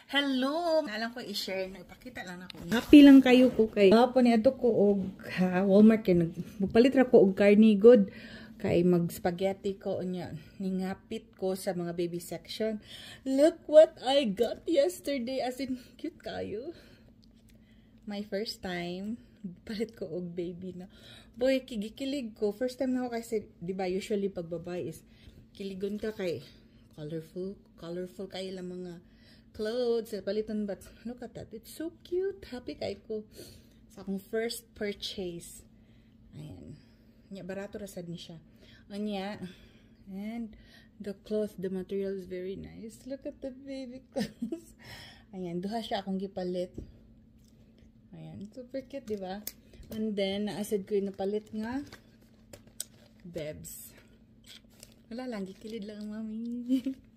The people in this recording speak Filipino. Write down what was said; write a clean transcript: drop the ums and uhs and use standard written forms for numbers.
Hello! Alam ko i-share na. Ipakita lang ako. Happy lang kayo ko kay. Hapon ni ato ko og Walmart kay nagpalit ra ko og carnigod kay mag-spaghetti ko unya. Ningapit ko sa mga baby section. Look what I got yesterday. As in, cute kayo. My first time. Palit ko og baby na. Boy, kigikilig ko. First time na ako kasi, di ba, usually pag babae is kiligon ka kay colorful kayo lang mga clothes, palitan, but look at that, it's so cute. Happy kayo ko sa akong first purchase. Ayan, nya barato rasad ni siya anya, and the cloth, the material is very nice. Look at the baby clothes. Ayan, duha siya akong gipalit. Ayan, super cute, di ba? And then naasad ko yung napalit nga bebs. Wala lang, gikilid lang ang mami.